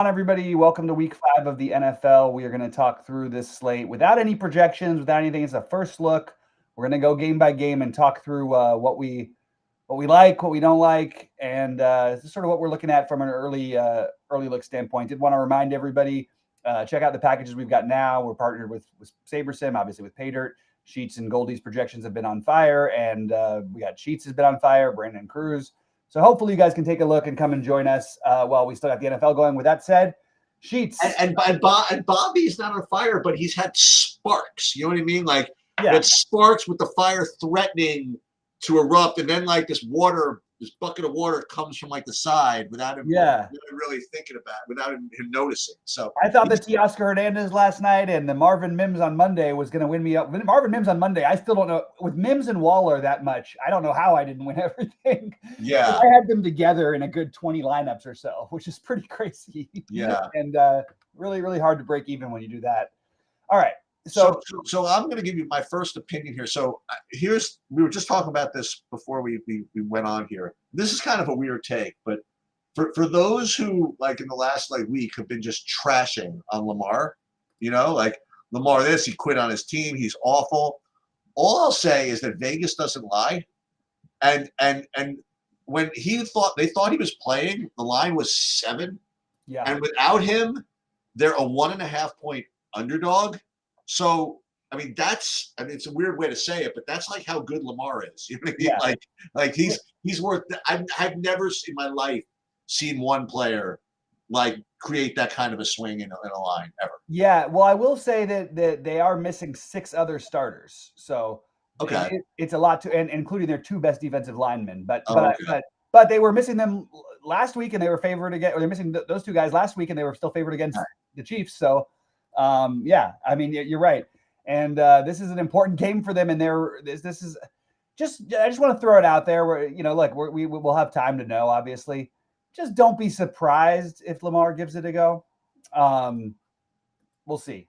Everybody, welcome to week 5 of the NFL. We are going to talk through this slate without any projections, without anything. It's a first look. We're going to go game by game and talk through what we like, what we don't like, and this is sort of what we're looking at from an early look standpoint. Did want to remind everybody, check out the packages we've got now. We're partnered with SaberSim, obviously with PayDirt. Sheets and Goldie's projections have been on fire, and we got Sheets has been on fire, Brandon Cruz. So hopefully you guys can take a look and come and join us while we still got the NFL going. With that said, Sheets. And Bobby's not on fire, but he's had sparks. You know what I mean? Like, that sparks with the fire threatening to erupt, and then like this bucket of water comes from like the side without him really thinking about it, without him noticing. So I thought that Teoscar Hernandez last night and the Marvin Mims on Monday was going to win me up. Marvin Mims on Monday, I still don't know. With Mims and Waller that much, I don't know how I didn't win everything. Yeah. I had them together in a good 20 lineups or so, which is pretty crazy. Yeah. And really, really hard to break even when you do that. All right. So I'm going to give you my first opinion here. So we were just talking about this before we went on here. This is kind of a weird take, but for those who like in the last week have been just trashing on Lamar, like Lamar he quit on his team, he's awful. All I'll say is that Vegas doesn't lie. And when they thought he was playing, the line was 7. Yeah. And without him, they're a 1.5 point underdog. So, I mean, it's a weird way to say it, but that's like how good Lamar is. You know what I mean? Yeah. Like he's worth. I've never in my life seen one player like create that kind of a swing in a line ever. Yeah. Well, I will say that they are missing 6 other starters, so okay, it's a lot to, and including their 2 best defensive linemen. But they were missing them last week, and they were favored again. Or they're missing those 2 guys last week, and they were still favored against the Chiefs. So. I mean, you're right. And this is an important game for them. And this is just, I just want to throw it out there where, look, we will have time to know, obviously. Just don't be surprised if Lamar gives it a go. We'll see.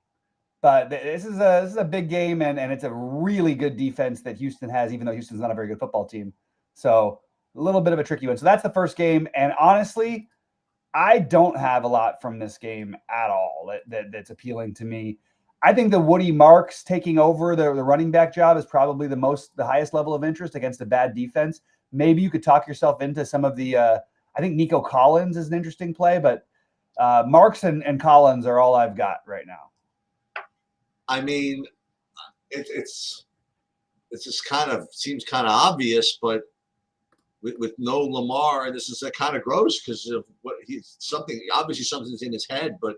But this is a big game, and it's a really good defense that Houston has, even though Houston's not a very good football team. So a little bit of a tricky one. So that's the first game. And honestly, I don't have a lot from this game at all that's appealing to me. I think the Woody Marks taking over the running back job is probably the highest level of interest against a bad defense. Maybe you could talk yourself into some of the I think Nico Collins is an interesting play, but Marks and Collins are all I've got right now. I mean, it's just seems kind of obvious, but with no Lamar, this is kind of gross because of what something's in his head. But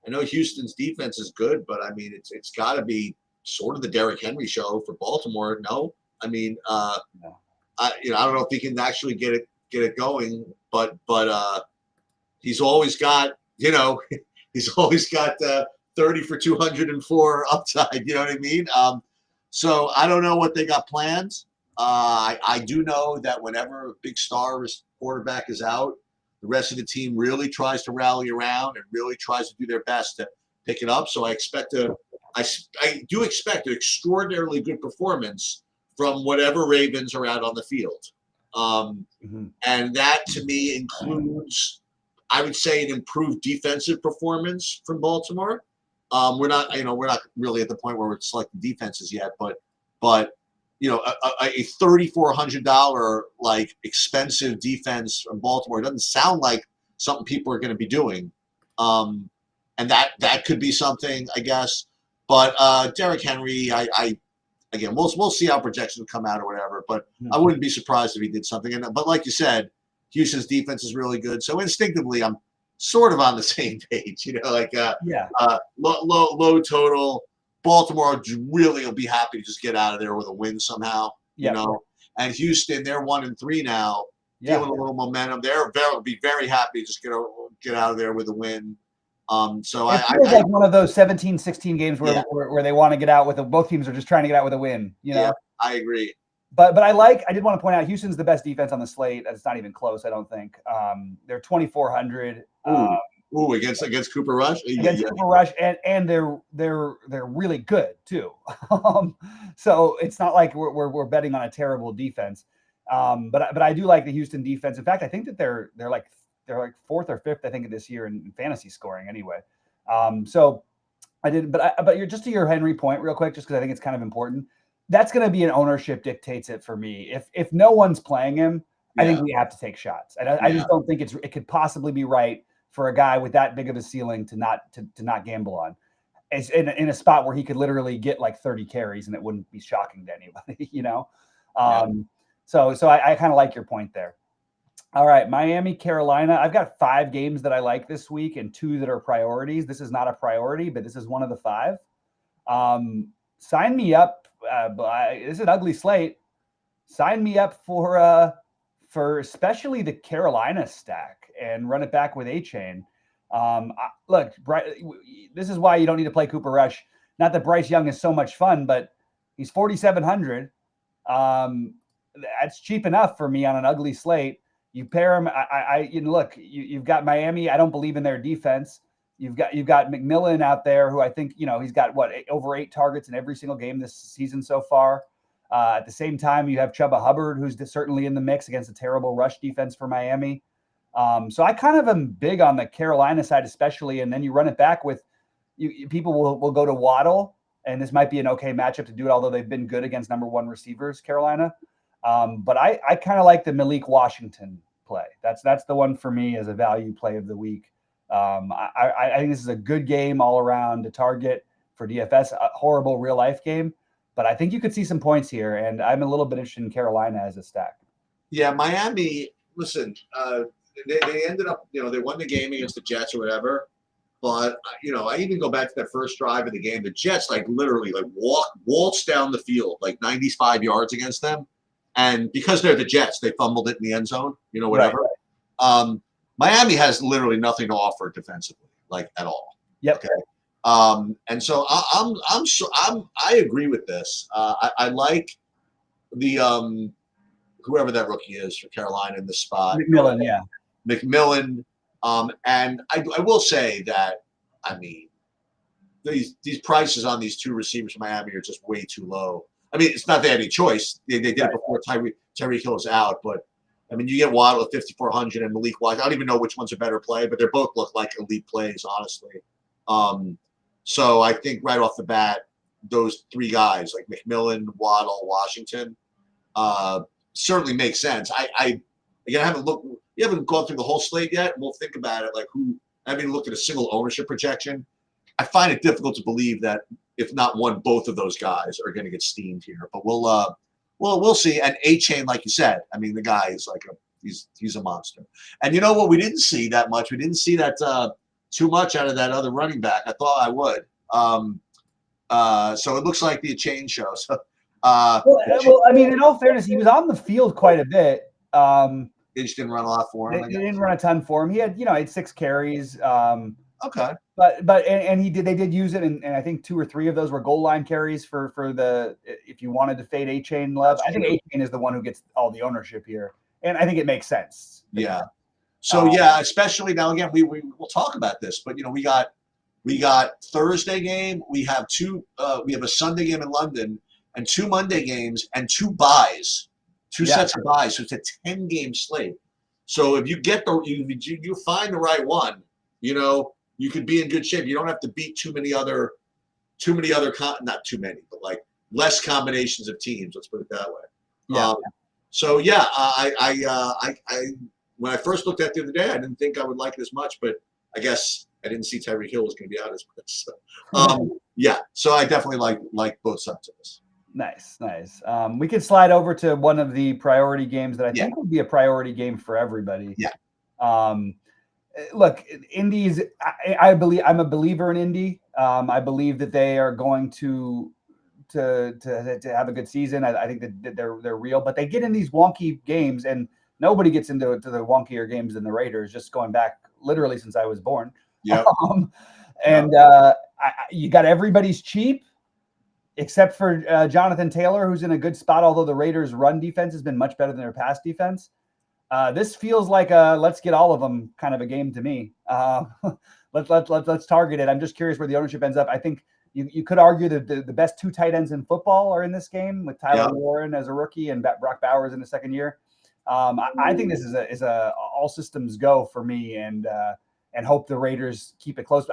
I know Houston's defense is good, but I mean it's got to be sort of the Derrick Henry show for Baltimore. No, I mean I don't know if he can actually get it going, but he's always got 30 for 204 upside. You know what I mean? So I don't know what they got planned. I do know that whenever a big star quarterback is out, the rest of the team really tries to rally around and really tries to do their best to pick it up. So I do expect an extraordinarily good performance from whatever Ravens are out on the field. And that to me includes, I would say, an improved defensive performance from Baltimore. We're not really at the point where we're selecting defenses yet, but a $3,400 like expensive defense from Baltimore doesn't sound like something people are going to be doing, and that could be something, I guess. But Derrick Henry, we'll see how projections come out or whatever. But I wouldn't be surprised if he did something. But like you said, Houston's defense is really good, so instinctively I'm sort of on the same page. Low total. Baltimore really will be happy to just get out of there with a win somehow, And Houston, they're 1-3 now, feeling a little momentum. They'll be very happy to just get out of there with a win. So it feels like one of those 17-16 games where they want to get out both teams are just trying to get out with a win. Yeah, I agree. But I did want to point out Houston's the best defense on the slate. It's not even close, I don't think. They're 2,400. Against Cooper Rush. Cooper Rush, and they're really good too. So it's not like we're betting on a terrible defense. But I do like the Houston defense. In fact, I think that they're like fourth or fifth, I think, this year in fantasy scoring anyway. So I didn't, but you're just to your Henry point real quick, just because I think it's kind of important. That's going to be an ownership dictates it for me. If no one's playing him, I think we have to take shots. I just don't think it could possibly be right for a guy with that big of a ceiling to not gamble on. It's in a spot where he could literally get like 30 carries and it wouldn't be shocking to anybody, you know? So I kind of like your point there. All right, Miami, Carolina. I've got 5 games that I like this week and 2 that are priorities. This is not a priority, but this is one of the 5. Sign me up. This is an ugly slate. Sign me up for especially the Carolina stack and run it back with A-Chain. Look, this is why you don't need to play Cooper Rush. Not that Bryce Young is so much fun, but he's 4,700. That's cheap enough for me on an ugly slate. You pair him. Look, you've got Miami. I don't believe in their defense. You've got McMillan out there, who I think, he's got over 8 targets in every single game this season so far. At the same time, you have Chuba Hubbard, who's certainly in the mix against a terrible rush defense for Miami. So I kind of am big on the Carolina side, especially. And then you run it back with people will go to Waddle, and this might be an okay matchup to do it, although they've been good against number 1 receivers, Carolina. But I kind of like the Malik Washington play. That's the one for me as a value play of the week. I think this is a good game all around to target for DFS, a horrible real life game. But I think you could see some points here, and I'm a little bit interested in Carolina as a stack. Yeah, Miami, listen, they ended up, they won the game against the Jets or whatever. But, I even go back to that first drive of the game. The Jets, literally, waltzed down the field, 95 yards against them. And because they're the Jets, they fumbled it in the end zone, whatever. Right. Miami has literally nothing to offer defensively, at all. Yep. Okay. And so I agree with this. I like the whoever that rookie is for Carolina in this spot. McMillan, yeah. McMillan. And I will say that, these prices on these 2 receivers from Miami are just way too low. It's not they had any choice. They did it before Tyreek Hill is out. But, you get Waddle at 5,400 and Malik Washington. I don't even know which one's a better play, but they both look like elite plays, honestly. So I think right off the bat, those 3 guys, like McMillan, Waddle, Washington, certainly make sense. I haven't looked. You haven't gone through the whole slate yet. We'll think about it. I haven't looked at a single ownership projection. I find it difficult to believe that if not one, both of those guys are going to get steamed here. But we'll see. And A-Chain, like you said, the guy is he's a monster. And you know what? We didn't see that much. We didn't see that too much out of that other running back. I thought I would. So it looks like the A-Chain show. So, in all fairness, he was on the field quite a bit. They just didn't run a lot for him. They didn't run a ton for him. He had, had 6 carries. Okay. But they did use it, and I think 2 or 3 of those were goal line carries for the if you wanted to fade A-Chain love. I think A-Chain is the one who gets all the ownership here, and I think it makes sense. Yeah. So especially now again, we'll talk about this, but we got Thursday game, we have a Sunday game in London, and 2 Monday games and 2 buys, 2 sets of buys. So it's a 10-game slate. So if you get you find the right one, you could be in good shape. You don't have to beat too many other not too many, but less combinations of teams. Let's put it that way. Yeah. I when I first looked at it the other day, I didn't think I would like it as much, but I guess I didn't see Tyreek Hill was going to be out as much. So, So I definitely like both sides of this. Nice. We could slide over to one of the priority games that I think would be a priority game for everybody. Yeah. Look, Indies. I believe I'm a believer in Indy. I believe that they are going to have a good season. I think that they're real, but they get in these wonky games, and nobody gets into the wonkier games than the Raiders. Just going back literally since I was born. Yeah. You got everybody's cheap, except for Jonathan Taylor, who's in a good spot. Although the Raiders' run defense has been much better than their pass defense. This feels like a let's get all of them kind of a game to me. Let's target it. I'm just curious where the ownership ends up. I think you could argue that the best 2 tight ends in football are in this game with Tyler Warren as a rookie and Brock Bowers in the second year. I think this is a all systems go for me, and hope the Raiders keep it close.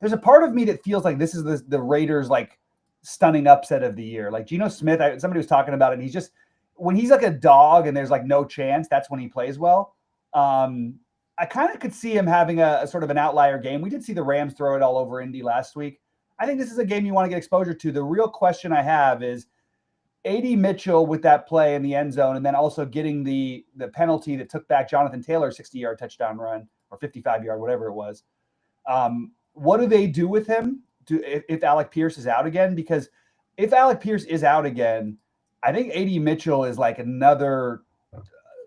There's a part of me that feels like this is the Raiders like stunning upset of the year. Like Geno Smith, somebody was talking about it. And he's just when he's like a dog and there's like no chance, that's when he plays well. I kind of could see him having a sort of an outlier game. We did see the Rams throw it all over Indy last week. I think this is a game you want to get exposure to. The real question I have is A.D. Mitchell with that play in the end zone, and then also getting the penalty that took back Jonathan Taylor's 60-yard touchdown run or 55-yard, whatever it was. What do they do with him if Alec Pierce is out again? Because if Alec Pierce is out again, I think A.D. Mitchell is like another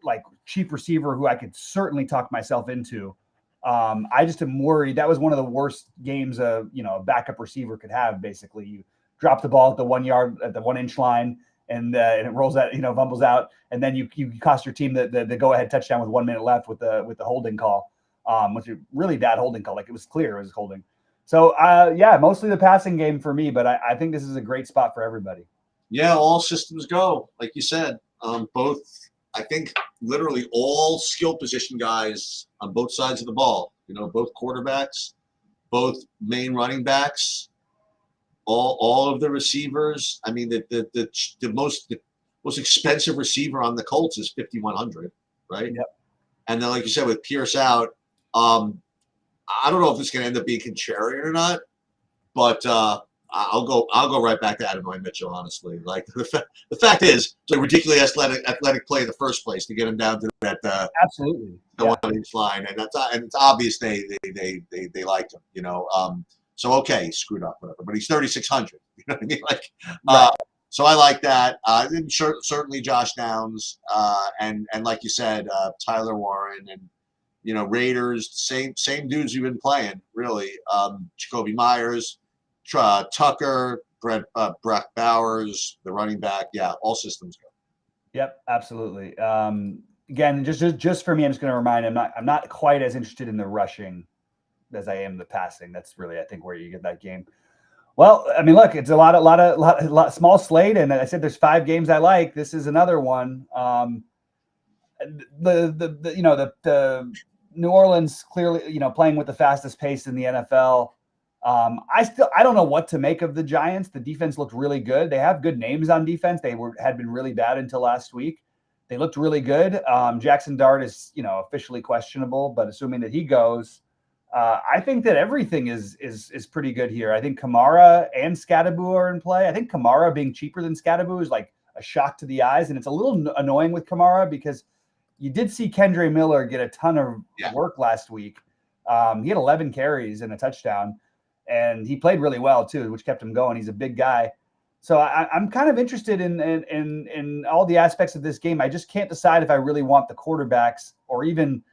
like cheap receiver who I could certainly talk myself into. I just am worried. That was one of the worst games a backup receiver could have. Basically, you drop the ball at the 1 yard, at the 1 inch line, and it rolls out, fumbles out, and then you cost your team the go ahead touchdown with 1 minute left with the holding call, which is really bad holding call. Like it was clear it was holding. So mostly the passing game for me, but I think this is a great spot for everybody. Yeah, all systems go, like you said. Both, I think, literally all skill position guys on both sides of the ball. Both quarterbacks, both main running backs, all of the receivers. I mean, the most expensive receiver on the Colts is 5,100, right? Yep. And then, like you said, with Pierce out, I don't know if it's going to end up being contrarian or not, but I'll go right back to Adonai Mitchell, honestly. Like the fact is, it's a ridiculously athletic play in the first place to get him down to that absolutely the 1 inch line, and it's obvious they liked him, So okay, screwed up, whatever. But he's 3,600. You know what I mean? Like, right. So I like that. Certainly Josh Downs, and like you said, Tyler Warren, and Raiders, same dudes you've been playing, really. Jacoby Myers, Tucker, Brock Bowers, the running back. Yeah, all systems go. Yep, absolutely. Again, just for me, I'm just going to remind I'm not quite as interested in the rushing as I am the passing. That's really, I think, where you get that game. Well, I mean, look, it's a lot small slate, and I said there's 5 games I like. This is another one. The New Orleans clearly, playing with the fastest pace in the NFL. I don't know what to make of the Giants. The defense looked really good. They have good names on defense. They had been really bad until last week. They looked really good. Jackson Dart is, officially questionable, but assuming that he goes, I think that everything is pretty good here. I think Kamara and Scadaboo are in play. I think Kamara being cheaper than Scadaboo is like a shock to the eyes, and it's a little annoying with Kamara because you did see Kendre Miller get a ton of work last week. He had 11 carries and a touchdown, and he played really well too, which kept him going. He's a big guy. So I'm kind of interested in all the aspects of this game. I just can't decide if I really want the quarterbacks or even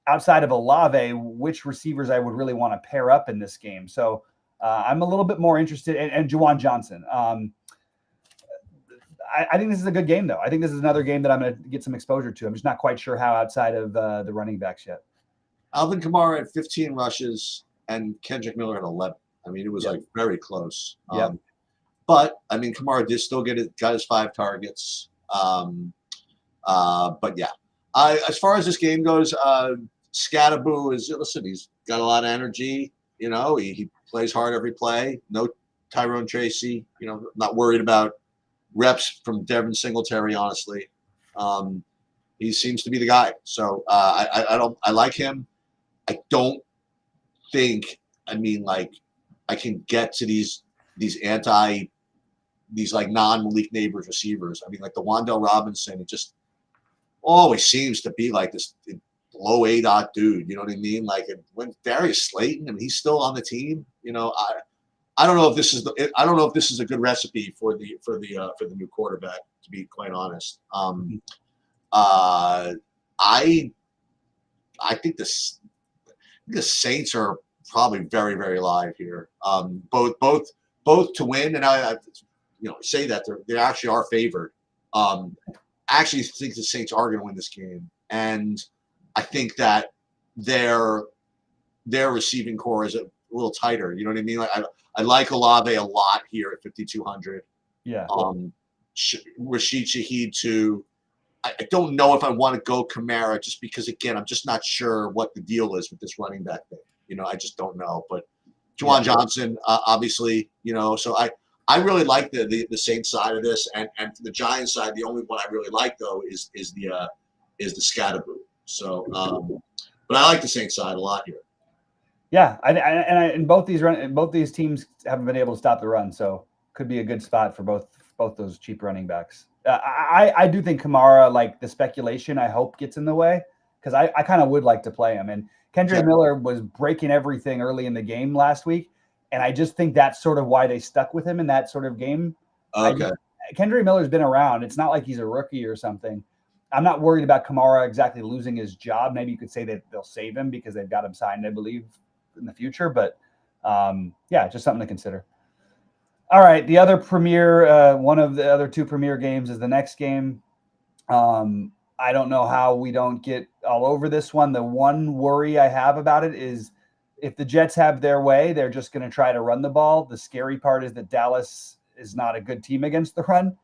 outside of Olave, which receivers I would really want to pair up in this game. So I'm a little bit more interested in Juwan Johnson. I think this is a good game, though. I think this is another game that I'm going to get some exposure to. I'm just not quite sure how outside of the running backs yet. Alvin Kamara had 15 rushes and Kendrick Miller had 11. I mean, it was like very close. But I mean, Kamara did still got his 5 targets. But yeah, as far as this game goes, Scadaboo he's got a lot of energy. He plays hard every play. No Tyrone Tracy. Not worried about reps from Devin Singletary. Honestly, he seems to be the guy. So I like him. I don't think. I mean, like, I can get to these like non-Malik Neighbors receivers. I mean, like the Wan'Dale Robinson, it just always seems to be like this low A-dot dude. You know what I mean? Like when Darius Slayton, I mean, he's still on the team. I don't know if this is a good recipe for the new quarterback, to be quite honest. I think the Saints are probably very, very live here. Both to win, and I say that they actually are favored. I actually think the Saints are going to win this game, and I think that their receiving core is a little tighter. You know what I mean? Like I like Olave a lot here at 5,200. Yeah. Rashid Shaheed too. I don't know if I want to go Kamara just because, again, I'm just not sure what the deal is with this running back thing. I just don't know. But Juwan Johnson, obviously, so I really like the Saints side of this, and for the Giants side, the only one I really like though is the Scatterboo. So, but I like the Saints side a lot here. Yeah, and both these teams haven't been able to stop the run, so could be a good spot for both those cheap running backs. I do think Kamara, like the speculation, I hope gets in the way because I kind of would like to play him. And Kendra Miller was breaking everything early in the game last week, and I just think that's sort of why they stuck with him in that sort of game. Okay, Kendra Miller's been around. It's not like he's a rookie or something. I'm not worried about Kamara exactly losing his job. Maybe you could say that they'll save him because they've got him signed, I believe, in the future. But yeah, just something to consider. All right, the other premier, one of the other two premier games is the next game. I don't know how we don't get all over this one. The one worry I have about it is if the Jets have their way, they're just going to try to run the ball. The scary part is that Dallas is not a good team against the run.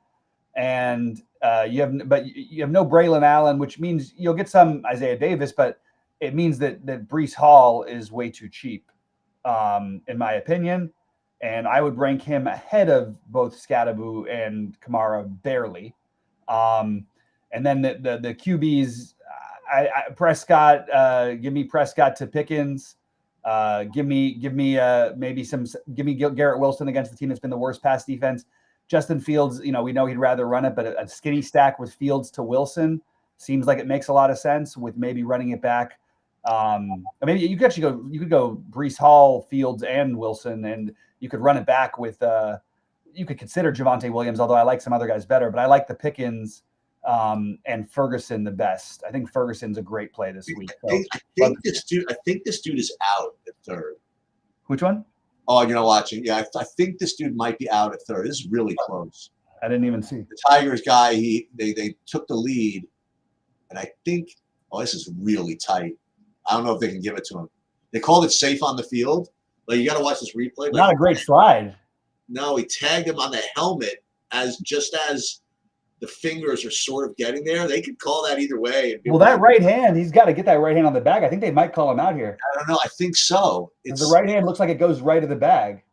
And you have no Braylon Allen, which means you'll get some Isaiah Davis, but it means that Breece Hall is way too cheap, in my opinion. And I would rank him ahead of both Scatterboo and Kamara barely. And then the QBs, Prescott, give me Prescott to Pickens. Give me Garrett Wilson against the team that's been the worst pass defense. Justin Fields, we know he'd rather run it, but a skinny stack with Fields to Wilson seems like it makes a lot of sense with maybe running it back. Maybe you could go Breece Hall, Fields, and Wilson, and you could run it back with you could consider Javonte Williams, although I like some other guys better, but I like the Pickens and Ferguson the best. I think Ferguson's a great play this week. I think this dude is out at third. Which one? Oh, you're not watching. Yeah, I think this dude might be out at third. This is really close. I didn't even see. The Tigers guy, they took the lead, and I think, this is really tight. I don't know if they can give it to him. They called it safe on the field. Like, you got to watch this replay. Like, not a great slide. No, he tagged him on the helmet as the fingers are sort of getting there. They could call that either way. Well, that right hand, he's got to get that right hand on the bag. I think they might call him out here. I don't know. I think so. The right hand looks like it goes right to the bag.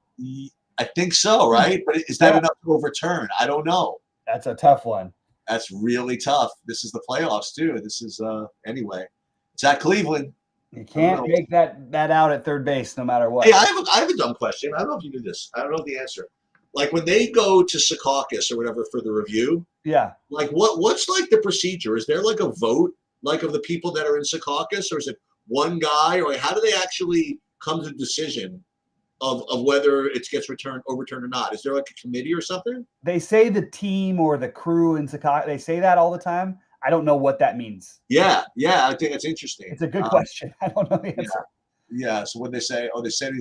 I think so, right? But is that enough to overturn? I don't know. That's a tough one. That's really tough. This is the playoffs, too. This is, anyway. It's at Cleveland. You can't make that out at third base no matter what. Hey, I have a dumb question. I don't know if you knew this. I don't know the answer. Like when they go to Secaucus or whatever for the review, yeah. Like what's like the procedure? Is there like a vote like of the people that are in Secaucus, or is it one guy, or how do they actually come to the decision of whether it gets overturned or not? Is there like a committee or something? They say the team or the crew in Secaucus. They say that all the time. I don't know what that means. Yeah, I think that's interesting. It's a good question. I don't know the answer. Yeah. So what they say? Oh, they said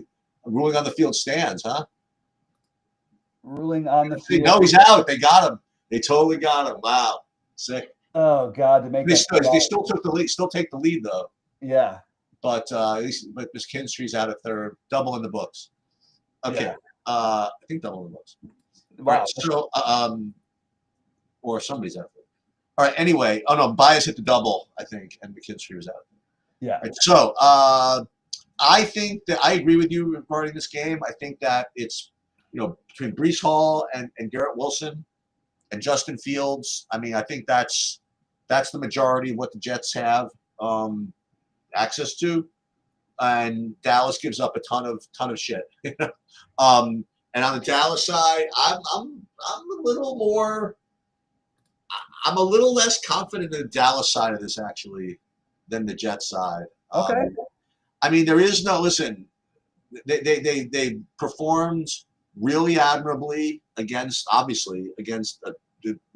ruling on the field stands, huh? Ruling on the field. No, he's out. They got him. They totally got him. Wow, sick. Oh God, to make they still took the lead. Still take the lead though. Yeah. But Miss Kinstry's out at third, double in the books. Okay. Yeah. I think double in the books. Wow. Right, so or somebody's out there. All right. Anyway, Bias hit the double, I think, and McKinstry was out. Yeah. Right, so I think that I agree with you regarding this game. I think that it's between Breece Hall and Garrett Wilson and Justin Fields. I mean, I think that's the majority of what the Jets have access to, and Dallas gives up a ton of shit. And on the Dallas side, I'm a little more. I'm a little less confident in the Dallas side of this actually than the Jets side. Okay. I mean, there is no listen. They performed really admirably against an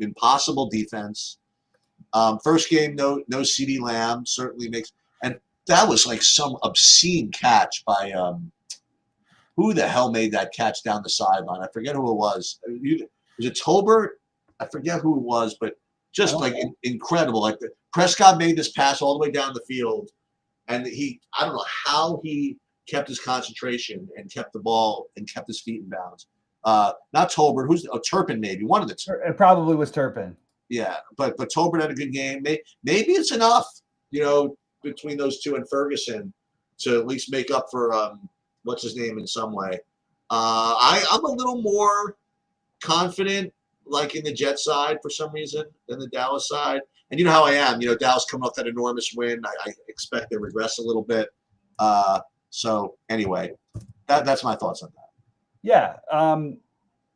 impossible defense. First game, no CeeDee Lamb certainly makes, and that was like some obscene catch by who the hell made that catch down the sideline? I forget who it was. Was it Tolbert? I forget who it was, but just like incredible. Like Prescott made this pass all the way down the field, and I don't know how he kept his concentration and kept the ball and kept his feet in bounds. Not Tolbert. Turpin maybe. One of the two. It probably was Turpin. Yeah, but Tolbert had a good game. Maybe it's enough, between those two and Ferguson to at least make up for what's his name in some way. I'm a little more confident, like in the Jet side for some reason, than the Dallas side. And you know how I am. Dallas coming off that enormous win. I expect they regress a little bit. So anyway, that's my thoughts on that. Yeah.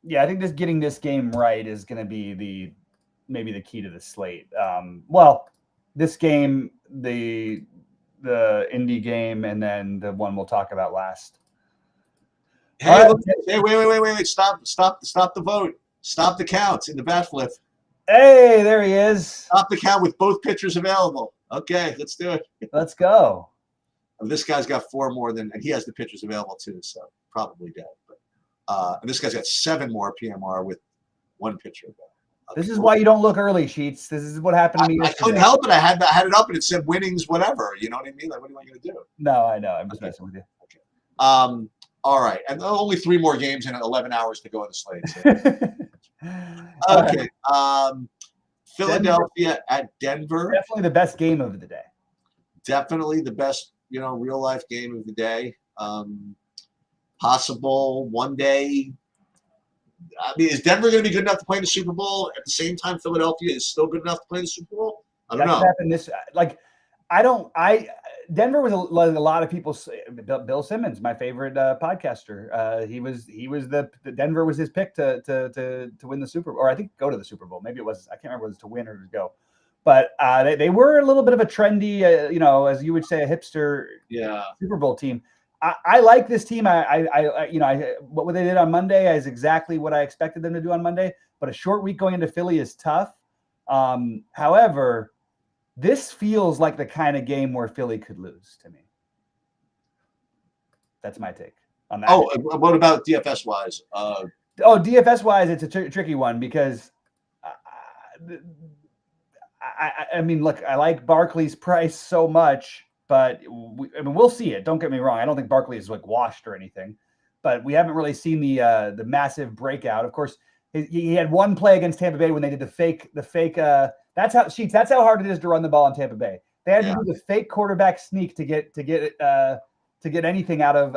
Yeah, I think just getting this game right is going to be maybe the key to the slate. Well, this game, the Indy game, and then the one we'll talk about last. Hey, right. Hey, wait! Stop the vote! Stop the count in the bat flip. Hey, there he is. Stop the count with both pitchers available. Okay, let's do it. Let's go. This guy's got 4 more and he has the pitchers available too, so probably dead. But and this guy's got 7 more PMR with 1 pitcher available. Okay. This is why you don't look early, Sheets. This is what happened to me yesterday. I couldn't help it. I had it up and it said winnings, whatever. You know what I mean? Like, what am I going to do? No, I know. I'm just messing with you. Okay. All right. And only 3 more games and 11 hours to go in the slate. So. Okay. Right. Philadelphia at Denver. Definitely the best game of the day. Definitely the best, real life game of the day. Possible one day. I mean, is Denver going to be good enough to play in the Super Bowl at the same time Philadelphia is still good enough to play in the Super Bowl? I don't know. Denver was like a lot of people say. Bill Simmons, my favorite podcaster. He was the Denver was his pick to win the Super Bowl, or I think go to the Super Bowl. Maybe it was, I can't remember, was to win or to go. But they were a little bit of a trendy, as you would say, a hipster Super Bowl team. I like this team. What they did on Monday is exactly what I expected them to do on Monday. But a short week going into Philly is tough. However, this feels like the kind of game where Philly could lose to me. That's my take on that. Oh, what about DFS wise? DFS wise, it's a tricky one because I mean, look, I like Barkley's price so much, but we'll see it. Don't get me wrong. I don't think Barkley is like washed or anything, but we haven't really seen the massive breakout. Of course, he had one play against Tampa Bay when they did the fake. That's how hard it is to run the ball in Tampa Bay. They had to do the fake quarterback sneak to get anything out of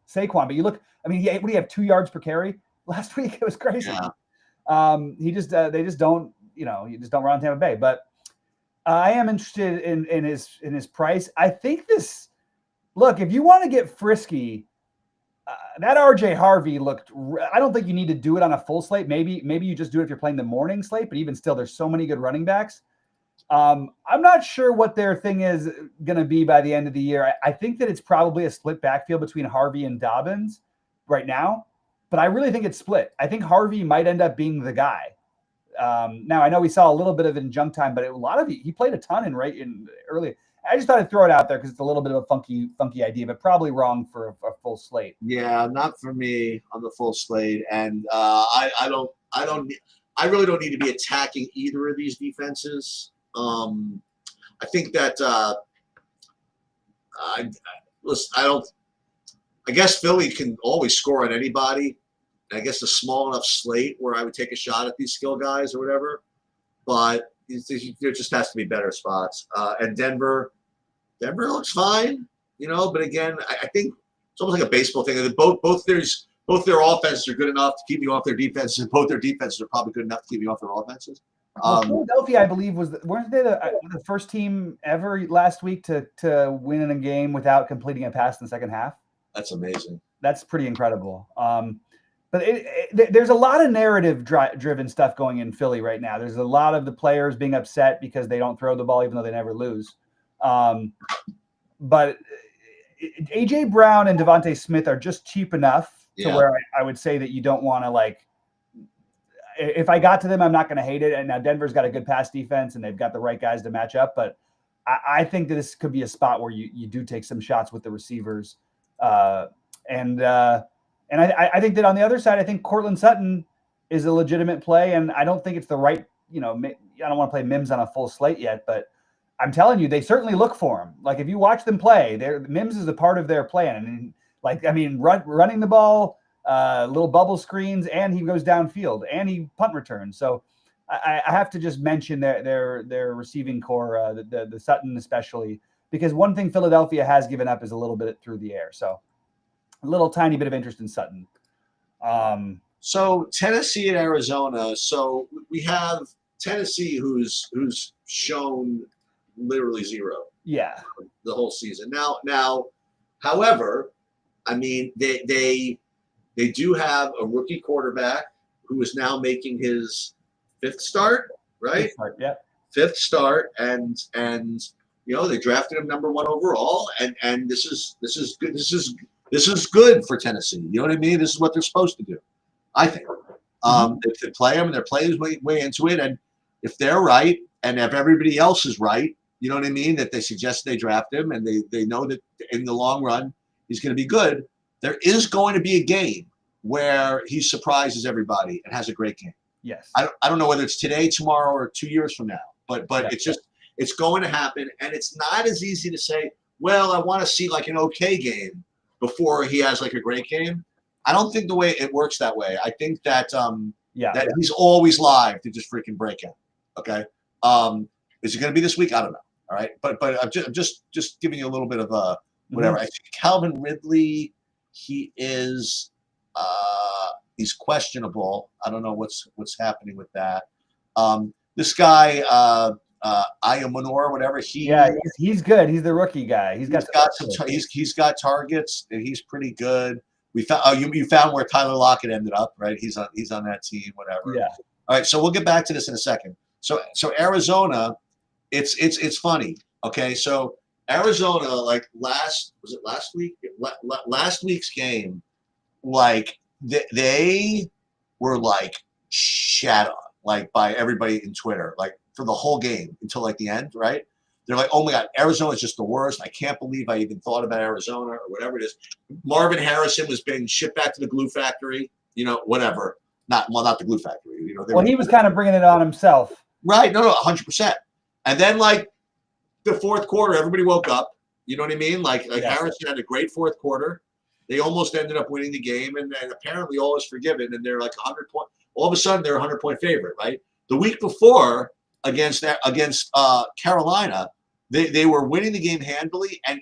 Saquon. But you look, I mean, what do you have, 2 yards per carry last week? It was crazy. Yeah. They just don't, you just don't run Tampa Bay. But I am interested in his price. I think this. Look, if you want to get frisky, that RJ Harvey looked. I don't think you need to do it on a full slate. Maybe you just do it if you're playing the morning slate. But even still, there's so many good running backs. I'm not sure what their thing is going to be by the end of the year. I think that it's probably a split backfield between Harvey and Dobbins right now. But I really think it's split. I think Harvey might end up being the guy. Now I know we saw a little bit of it in junk time, but he played a ton in early. I just thought I'd throw it out there because it's a little bit of a funky idea, but probably wrong for a full slate. Yeah, not for me on the full slate, and I really don't need to be attacking either of these defenses. I think that I guess Philly can always score on anybody. I guess a small enough slate where I would take a shot at these skill guys or whatever, but there just has to be better spots. And Denver looks fine, but again, I think it's almost like a baseball thing. Both their offenses are good enough to keep you off their defenses, and both their defenses are probably good enough to keep you off their offenses. Philadelphia, I believe, weren't they the first team ever last week to win in a game without completing a pass in the second half? That's amazing. That's pretty incredible. But there's a lot of narrative-driven stuff going in Philly right now. There's a lot of the players being upset because they don't throw the ball, even though they never lose. But A.J. Brown and Devontae Smith are just cheap enough to where I would say that you don't want to, if I got to them, I'm not going to hate it. And now Denver's got a good pass defense, and they've got the right guys to match up. But I think that this could be a spot where you do take some shots with the receivers. And I think that on the other side, I think Cortland Sutton is a legitimate play, and I don't think it's the right, I don't want to play Mims on a full slate yet, but I'm telling you, they certainly look for him. Like, if you watch them play, Mims is a part of their plan. And running the ball, little bubble screens, and he goes downfield, and he punt returns. So I have to just mention their receiving core, the Sutton especially, because one thing Philadelphia has given up is a little bit through the air. So a little tiny bit of interest in Sutton. So Tennessee and Arizona. So we have Tennessee, who's shown literally zero. Yeah, the whole season. Now, however, I mean they do have a rookie quarterback who is now making his fifth start, right? Yeah, fifth start, and they drafted him number 1 overall, and this is good. This is good for Tennessee. You know what I mean? This is what they're supposed to do, I think. If they play him and their players way into it, and if they're right, and if everybody else is right, you know what I mean, that they suggest they draft him, and they know that in the long run he's going to be good. There is going to be a game where he surprises everybody and has a great game. Yes. I don't know whether it's today, tomorrow, or 2 years from now, but it's going to happen, and it's not as easy to say, well, I want to see like an okay game before he has like a great game. I don't think the way it works that way. I think that he's always live to just freaking break out. Okay. Is it going to be this week? I don't know. All right. But I'm just giving you a little bit of a whatever. I think Calvin Ridley, he's questionable. I don't know what's happening with that. This guy, Ayamonor, whatever. He's good. He's the rookie guy. He's got targets, and he's pretty good. We found you found where Tyler Lockett ended up, right? He's on that team, whatever. Yeah. All right, so we'll get back to this in a second. So Arizona, it's funny. Okay, so Arizona, like last week? Last week's game, like they were like shat on, like by everybody in Twitter, like for the whole game until like the end, right? They're like, oh my God, Arizona's just the worst. I can't believe I even thought about Arizona or whatever it is. Marvin Harrison was being shipped back to the glue factory, whatever. Not the glue factory. He was kind of bringing it on himself. Right. No, 100%. And then like the fourth quarter, everybody woke up. You know what I mean? Like Harrison had a great fourth quarter. They almost ended up winning the game, and apparently all is forgiven, and they're like 100 point. All of a sudden, they're a 100-point favorite, right? The week before against Carolina, they were winning the game handily, and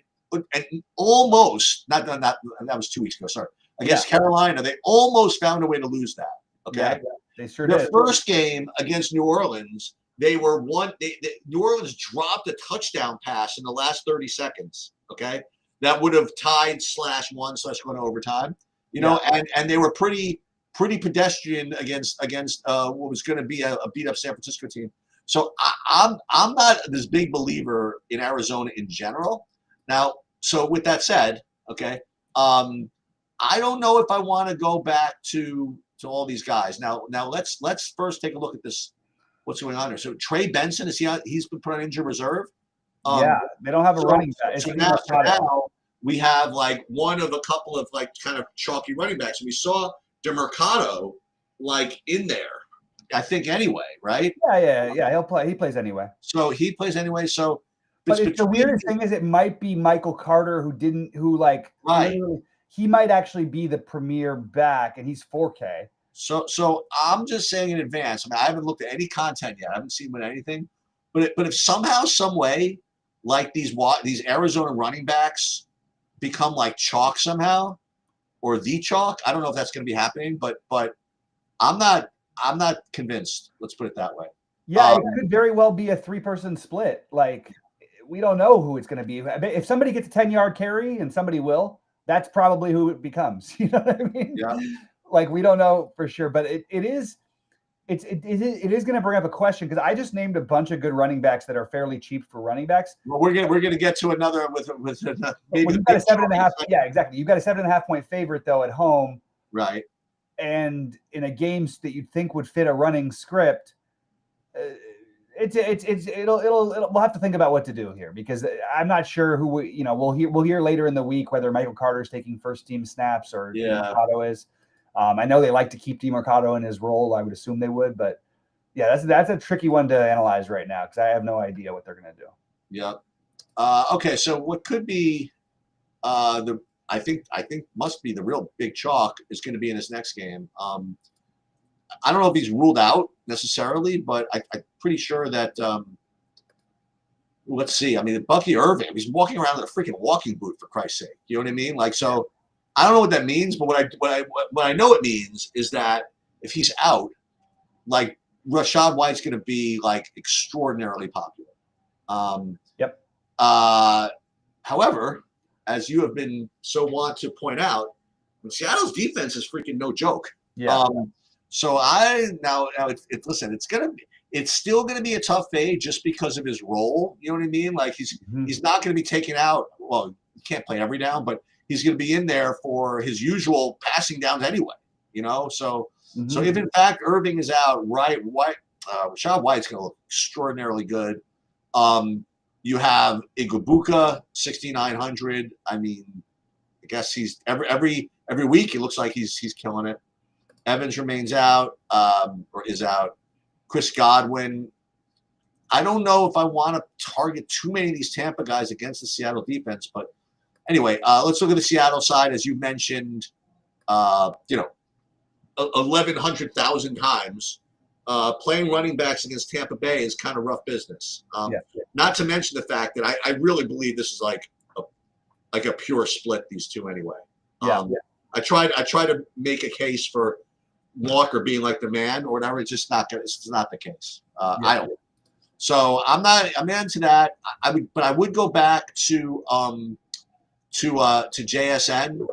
almost not that was 2 weeks ago. Sorry, against Carolina, they almost found a way to lose that. Okay, they sure did. The first game against New Orleans, New Orleans dropped a touchdown pass in the last 30 seconds. Okay, that would have tied /1/1 to overtime. And they were pretty pedestrian against what was going to be a beat up San Francisco team. So I'm not this big believer in Arizona in general. Now, so with that said, okay, I don't know if I want to go back to all these guys. Now let's first take a look at this. What's going on here? So Trey Benson, he's been put on injured reserve. They don't have a running back. So now we have like one of a couple of like kind of chalky running backs. And we saw DeMercado like in there, I think anyway, right? Yeah. He'll play. He plays anyway. So he plays anyway. So, but the weirdest thing is, it might be Michael Carter he might actually be the premier back, and he's 4K. So I'm just saying in advance. I mean, I haven't looked at any content yet. I haven't seen anything. But if somehow, some way, like these Arizona running backs become like chalk somehow, or the chalk, I don't know if that's going to be happening. But I'm not convinced. Let's put it that way. Yeah, it could very well be a 3-person split. Like, we don't know who it's going to be. If somebody gets a 10-yard carry, and somebody will, that's probably who it becomes. You know what I mean? Yeah. Like, we don't know for sure, but it is going to bring up a question, because I just named a bunch of good running backs that are fairly cheap for running backs. Well, we're gonna get to another with maybe you've got a 7.5. Yeah, exactly. You've got a 7.5-point favorite though at home, right? And in a game that you'd think would fit a running script, we'll have to think about what to do here, because I'm not sure who we'll hear later in the week whether Michael Carter is taking first team snaps or DeMercado is. I know they like to keep DeMercado in his role. I would assume they would, but yeah, that's a tricky one to analyze right now, because I have no idea what they're going to do. Yeah. Okay. So what could be I think must be the real big chalk is going to be in this next game. I don't know if he's ruled out necessarily, but I'm pretty sure that. Let's see. I mean, Bucky Irving, he's walking around in a freaking walking boot, for Christ's sake. You know what I mean? Like, so I don't know what that means, but what I know it means is that if he's out, like Rashad White's going to be like extraordinarily popular. Yep. However, as you have been so wont to point out, Seattle's defense is freaking no joke. Yeah. So now listen, it's still going to be a tough fade just because of his role. You know what I mean? Like he's not going to be taken out. Well, he can't play every down, but he's going to be in there for his usual passing downs anyway. You know, so if in fact Irving is out, Rashad White's going to look extraordinarily good. You have Igbuka 6,900. I mean, I guess he's every week it looks like he's killing it. Evans remains out or is out. Chris Godwin. I don't know if I want to target too many of these Tampa guys against the Seattle defense, but anyway, let's look at the Seattle side. As you mentioned, 1,100,000 times. Playing running backs against Tampa Bay is kind of rough business. Not to mention the fact that I really believe this is like a pure split, these two anyway. I try to make a case for Walker being like the man or whatever. It's just not good. It's not the case. I don't. So I'm into that. I would go back to JSN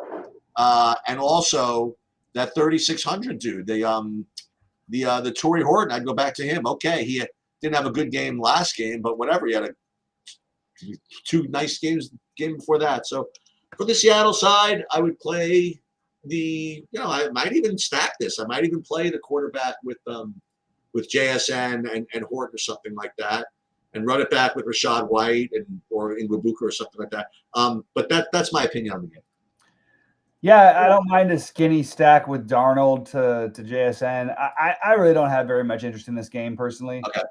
and also that 3,600 dude. The Torrey Horton. I'd go back to him. Okay, he didn't have a good game last game, but whatever. He had two nice games game before that. So for the Seattle side, I would play I might even stack this. I might even play the quarterback with JSN and Horton or something like that, and run it back with Rashad White or Igbuka or something like that. But that's my opinion on the game. Yeah, I don't mind a skinny stack with Darnold to JSN. I really don't have very much interest in this game personally. Okay.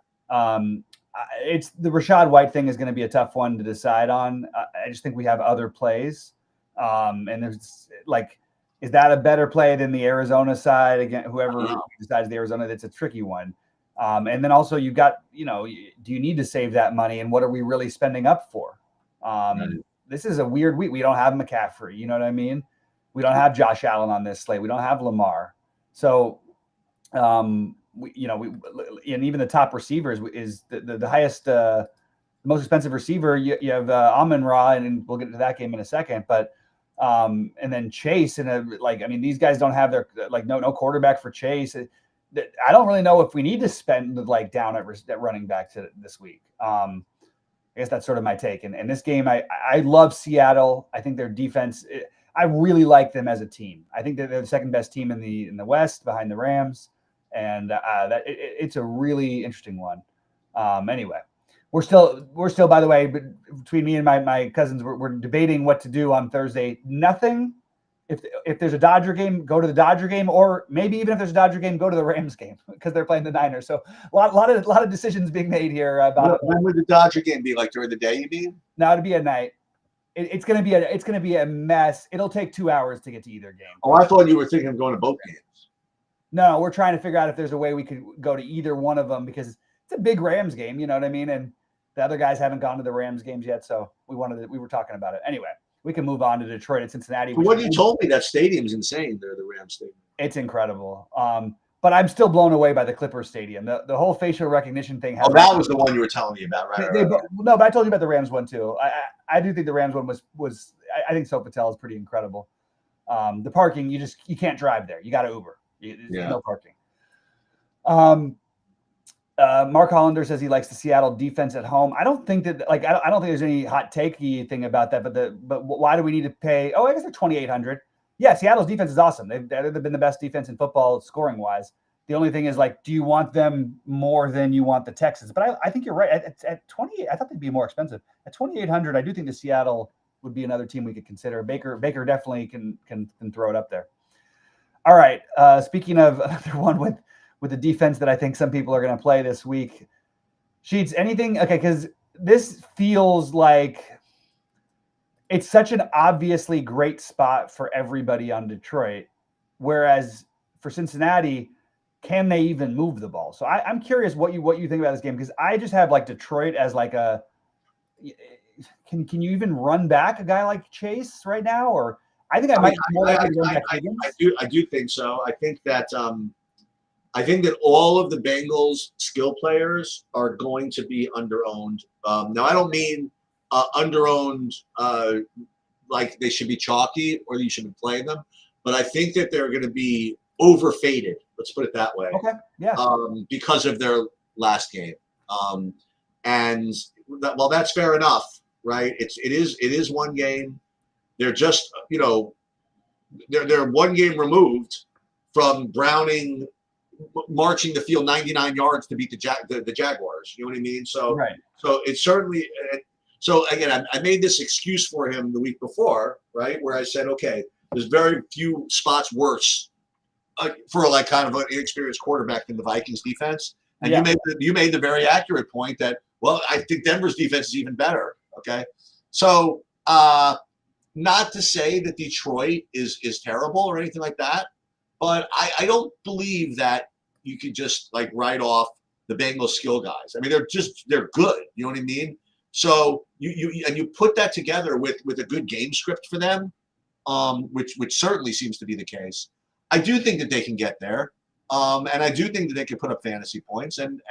It's the Rashad White thing is going to be a tough one to decide on. I just think we have other plays, and there's like. Is that a better play than the Arizona side? Again, whoever decides the Arizona, that's a tricky one. And then also you've got, do you need to save that money and what are we really spending up for? This is a weird week. We don't have McCaffrey. You know what I mean? We don't have Josh Allen on this slate. We don't have Lamar. So, and even the top receivers is the highest, most expensive receiver. You have Amon-Ra, and we'll get to that game in a second, but and then Chase these guys don't have their no quarterback for Chase. I don't really know if we need to spend down at running back to this week. I guess that's sort of my take. And this game, I love Seattle. I think their defense. I really like them as a team. I think they're the second best team in the West behind the Rams, and it's a really interesting one. Anyway. We're still, by the way, between me and my cousins, we're debating what to do on Thursday. Nothing. If there's a Dodger game, go to the Dodger game, or maybe even if there's a Dodger game, go to the Rams game because they're playing the Niners. So a lot of decisions being made here about. When would the Dodger game be? Like during the day, you mean? No, it'd be at night. It's gonna be a mess. It'll take 2 hours to get to either game. Oh, I thought you were thinking of going to both games. No, we're trying to figure out if there's a way we could go to either one of them because it's a big Rams game. You know what I mean? And the other guys haven't gone to the Rams games yet, so we were talking about it. Anyway, we can move on to Detroit and Cincinnati. What you told me, that stadium's insane. They're the Rams stadium. It's incredible. But I'm still blown away by the Clippers stadium. The whole facial recognition thing. Oh, that was the one you were telling me about, right? No, but I told you about the Rams one too. I do think the Rams one was. I think Sofitel is pretty incredible. The parking, you can't drive there. You got to Uber. There's no parking. Mark Hollander says he likes the Seattle defense at home. I don't think that I don't think there's any hot takey thing about that. But why do we need to pay? Oh, I guess they're 2,800. Yeah, Seattle's defense is awesome. They've been the best defense in football scoring wise. The only thing is do you want them more than you want the Texans? But I think you're right. At 28, I thought they'd be more expensive. At 2,800, I do think the Seattle would be another team we could consider. Baker definitely can throw it up there. All right. Speaking of another one with the defense that I think some people are going to play this week. Sheets, anything? Okay, because this feels like it's such an obviously great spot for everybody on Detroit. Whereas for Cincinnati, can they even move the ball? So I'm curious what you think about this game, because I just have like Detroit as like a can you even run back a guy like Chase right now? Or I think I might more likely run back Higgins. I do think so. I think that all of the Bengals skill players are going to be underowned. Now I don't mean underowned like they should be chalky or you should be playing them, but I think that they're going to be overfaded. Let's put it that way. Okay. Yeah. Because of their last game. And well, that's fair enough, right? It is one game. They're just, they're one game removed from Browning marching the field 99 yards to beat the Jaguars. You know what I mean? So, right. So it's certainly. So again, I made this excuse for him the week before, right, where I said, okay, there's very few spots worse for like kind of an inexperienced quarterback than the Vikings defense. And you made the very accurate point that, well, I think Denver's defense is even better. Okay, so not to say that Detroit is terrible or anything like that, but I don't believe that you could just like write off the Bengals skill guys. I mean, they're good. You know what I mean? So you put that together with a good game script for them, which certainly seems to be the case. I do think that they can get there, and I do think that they can put up fantasy points. And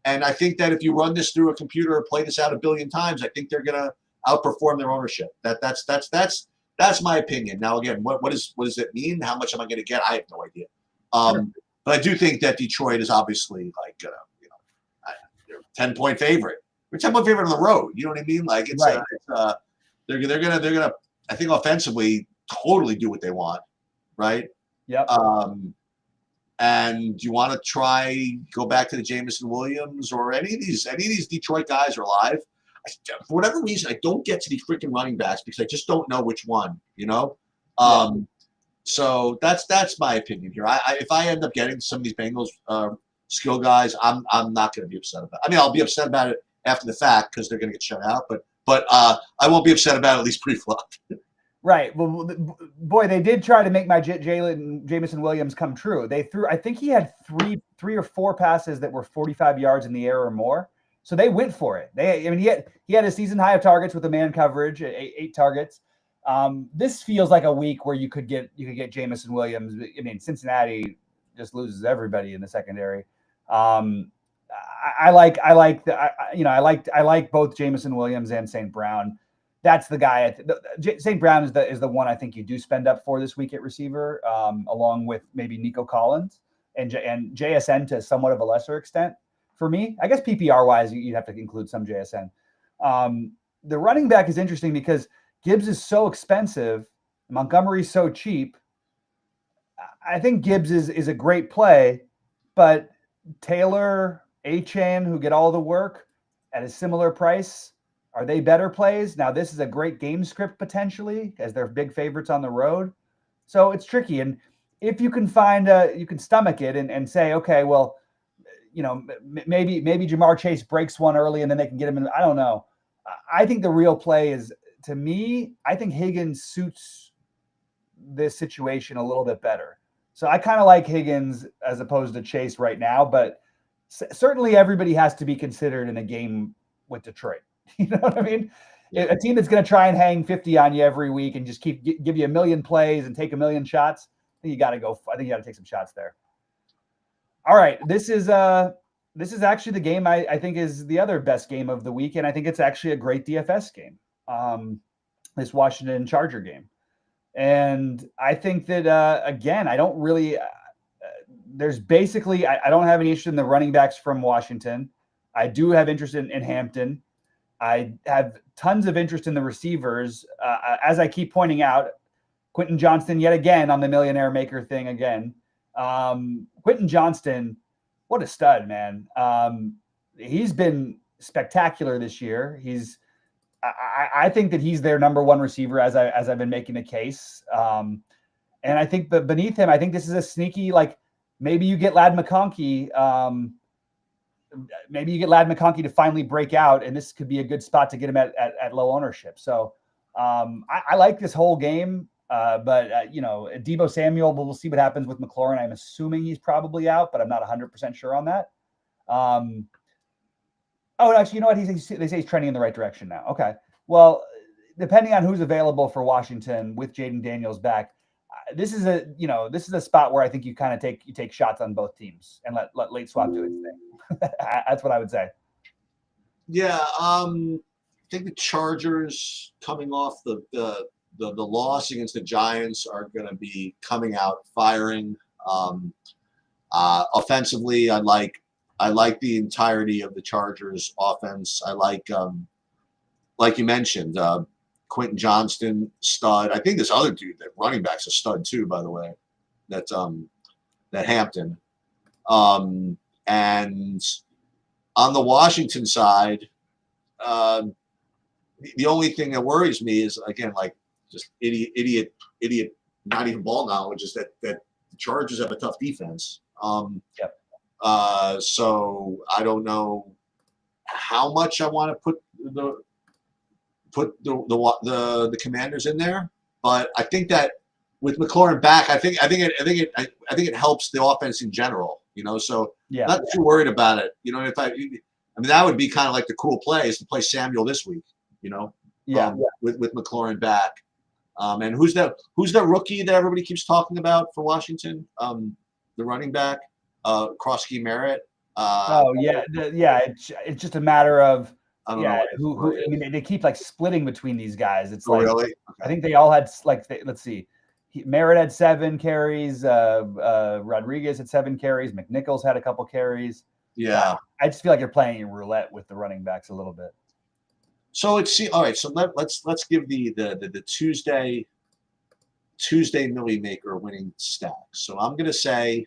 I think that if you run this through a computer or play this out a billion times, I think they're going to outperform their ownership. That's my opinion. Now, again, what does it mean? How much am I going to get? I have no idea. Sure. But I do think that Detroit is obviously like they're 10-point favorite. We're 10-point favorite on the road. You know what I mean? Like it's right. They're gonna I think offensively totally do what they want, right? Yep. And you want to go back to the Jameson Williams or any of these Detroit guys are alive. For whatever reason, I don't get to the freaking running backs because I just don't know which one. So that's my opinion here. If I end up getting some of these Bengals skill guys, I'm not going to be upset about it. I mean, I'll be upset about it after the fact because they're going to get shut out, but I won't be upset about it at least pre-flop. Right. Well, boy, they did try to make my Jameson Williams come true. They threw, I think he had three or four passes that were 45 yards in the air or more. So they went for it. He had a season high of targets with the man coverage, eight targets. This feels like a week where you could get Jameson Williams. I mean, Cincinnati just loses everybody in the secondary. I like both Jameson Williams and St. Brown. That's the guy. St. Brown is the one I think you do spend up for this week at receiver, along with maybe Nico Collins and JSN to somewhat of a lesser extent. For me, I guess PPR wise, you'd have to include some JSN. The running back is interesting because Gibbs is so expensive, Montgomery's so cheap. I think Gibbs is a great play, but Taylor, Achane, who get all the work at a similar price, are they better plays? Now, this is a great game script potentially, as they're big favorites on the road. So it's tricky. And if you can you can stomach it and say, okay, well, maybe Jamar Chase breaks one early and then they can get him in. I don't know. I think the real play is, to me, I think Higgins suits this situation a little bit better. So I kind of like Higgins as opposed to Chase right now, but certainly everybody has to be considered in a game with Detroit. You know what I mean? Yeah. A team that's going to try and hang 50 on you every week and just give you a million plays and take a million shots. I think you got to take some shots there. All right. This is actually the game I think is the other best game of the week. And I think it's actually a great DFS game. This Washington Charger game. And I think that, again, I don't really, there's basically, I don't have any interest in the running backs from Washington. I do have interest in Hampton. I have tons of interest in the receivers. As I keep pointing out, Quentin Johnston, yet again, on the millionaire maker thing again. Quentin Johnston, what a stud, man. He's been spectacular this year. I think that he's their number one receiver as I've been making the case. And I think that beneath him, I think this is a sneaky, like maybe you get Ladd McConkey. Maybe you get Ladd McConkey to finally break out, and this could be a good spot to get him at low ownership. So I like this whole game. But Deebo Samuel, we'll see what happens with McLaurin. I'm assuming he's probably out, but I'm not 100% sure on that. Actually, you know what? They say he's trending in the right direction now. Okay. Well, depending on who's available for Washington with Jaden Daniels back, this is a spot where I think you kind of take shots on both teams and let late swap do its thing. That's what I would say. Yeah, I think the Chargers coming off the loss against the Giants are going to be coming out firing. Offensively, I like the entirety of the Chargers offense. I like you mentioned, Quentin Johnston, stud. I think this other dude, that running back's a stud too, by the way. That's that Hampton. And on the Washington side, the only thing that worries me is, again, like just idiot, not even ball knowledge, is that the Chargers have a tough defense. Yep. So I don't know how much I want to put the Commanders in there, but I think that with McLaurin back, I think it helps the offense in general. So yeah, not too worried about it. That would be kind of like the cool play is to play Samuel this week. With McLaurin back. And who's that rookie that everybody keeps talking about for Washington? The running back, Krosky Merritt. It's just a matter of I don't know who. I mean, they keep like splitting between these guys. It's really? Okay. I think they all had let's see. Merritt had 7 carries. Rodriguez had 7 carries. McNichols had a couple carries. Yeah. I just feel like you're playing roulette with the running backs a little bit. So all right. So let's give the Tuesday Millie Maker winning stack. So I'm gonna say,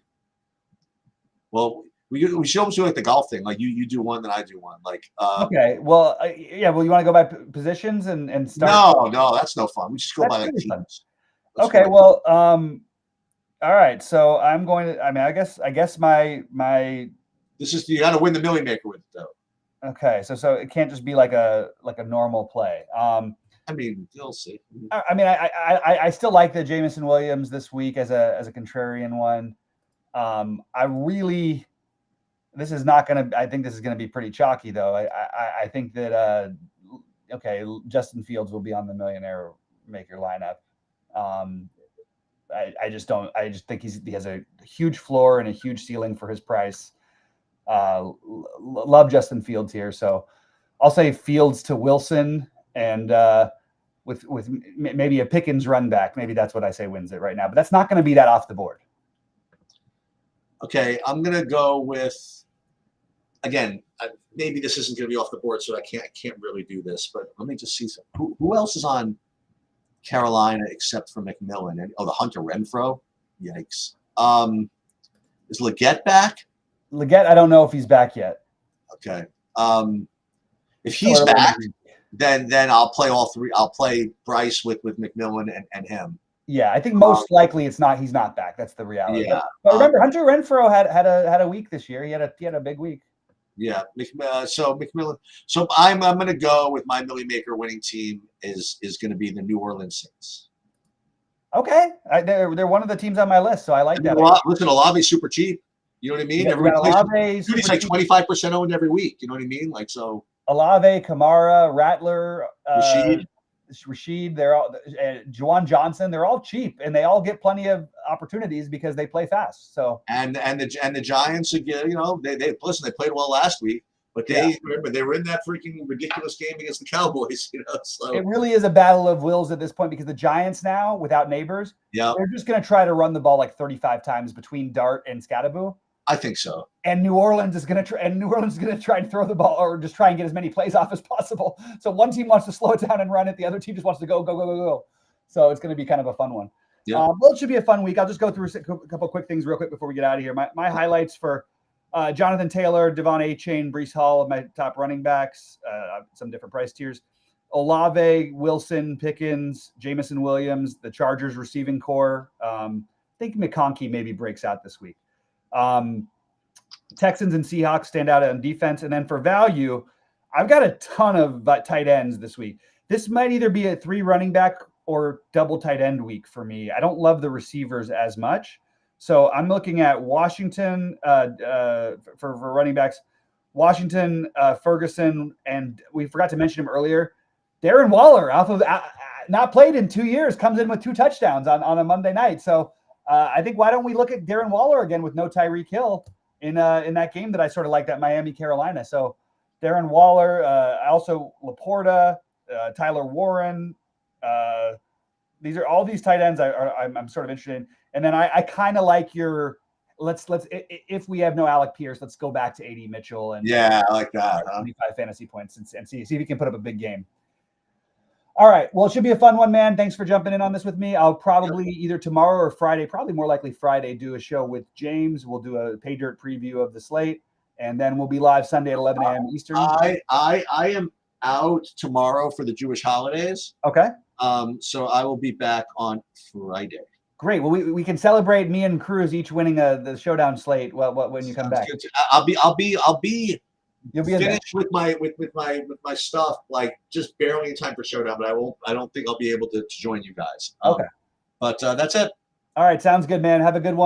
well, we should almost do like the golf thing. Like you do one, then I do one. Like okay. Well, Well, you want to go by positions and start? No, that's no fun. We just go by like teams. Okay. Well, all right. So I'm going to. I mean, I guess my. This is, you got to win the Millie Maker with it though. Okay, so it can't just be like a normal play. I mean, you'll see. I still like the Jameson Williams this week as a contrarian one. This is not going to. I think this is going to be pretty chalky though. I think that Justin Fields will be on the Millionaire Maker lineup. I just think he has a huge floor and a huge ceiling for his price. Love Justin Fields here, so I'll say Fields to Wilson, and with maybe a Pickens run back. Maybe that's what I say wins it right now, but that's not going to be that off the board. Okay, I'm going to go with, again, maybe this isn't going to be off the board, so I can't really do this, but let me just see some. Who else is on Carolina except for McMillan? And the Hunter Renfrow. Yikes. Is Leggett back? Leggett, I don't know if he's back yet. Okay. If he's back, then I'll play all three. I'll play Bryce with McMillan and him. Yeah, I think most likely he's not back. That's the reality. Yeah. But remember, Hunter Renfrow had a week this year. He had a big week. Yeah. So McMillan. So I'm going to go with my Millie Maker winning team is going to be the New Orleans Saints. Okay, they're one of the teams on my list, so I like that. Listen, Olave's super cheap. You know what I mean? Olave, he's like 25% owned every week. You know what I mean? Like, so Olave, Kamara, Rattler, Rashid, they're all Juwan Johnson. They're all cheap, and they all get plenty of opportunities because they play fast. So and the Giants again, they played well last week, but remember they were in that freaking ridiculous game against the Cowboys. So it really is a battle of wills at this point because the Giants now without Neighbors, they're just going to try to run the ball like 35 times between Dart and Scattaboo. I think so. And New Orleans is going to try and throw the ball or just try and get as many plays off as possible. So one team wants to slow it down and run it. The other team just wants to go. So it's going to be kind of a fun one. Yeah. Well, it should be a fun week. I'll just go through a couple quick things real quick before we get out of here. My highlights for Jonathan Taylor, Devon Achane, Breece Hall of my top running backs, some different price tiers. Olave, Wilson, Pickens, Jameson Williams, the Chargers receiving core. I think McConkey maybe breaks out this week. Texans and Seahawks stand out on defense. And then for value, I've got a ton of tight ends this week. This might either be a 3 running back or double tight end week for me. I don't love the receivers as much. So I'm looking at Washington for running backs. Washington, Ferguson, and we forgot to mention him earlier. Darren Waller, off of not played in 2 years, comes in with 2 touchdowns on a Monday night. So I think why don't we look at Darren Waller again with no Tyreek Hill in that game that I sort of like, that Miami Carolina. So Darren Waller, also Laporta, Tyler Warren. These are all these tight ends I'm sort of interested in. And then I kind of like your let's if we have no Alec Pierce, let's go back to AD Mitchell and yeah, I like that. 25 fantasy points and see if he can put up a big game. All right. Well, it should be a fun one, man. Thanks for jumping in on this with me. I'll probably either tomorrow or Friday, probably more likely Friday, do a show with James. We'll do a pay dirt preview of the slate, and then we'll be live Sunday at 11 a.m. Eastern. I am out tomorrow for the Jewish holidays. Okay. So I will be back on Friday. Great. Well, we can celebrate me and Cruz each winning the showdown slate. When you come back, I'll be you'll be finished with my stuff, like just barely in time for showdown. But I don't think I'll be able to join you guys. Okay. But that's it. All right. Sounds good, man. Have a good one.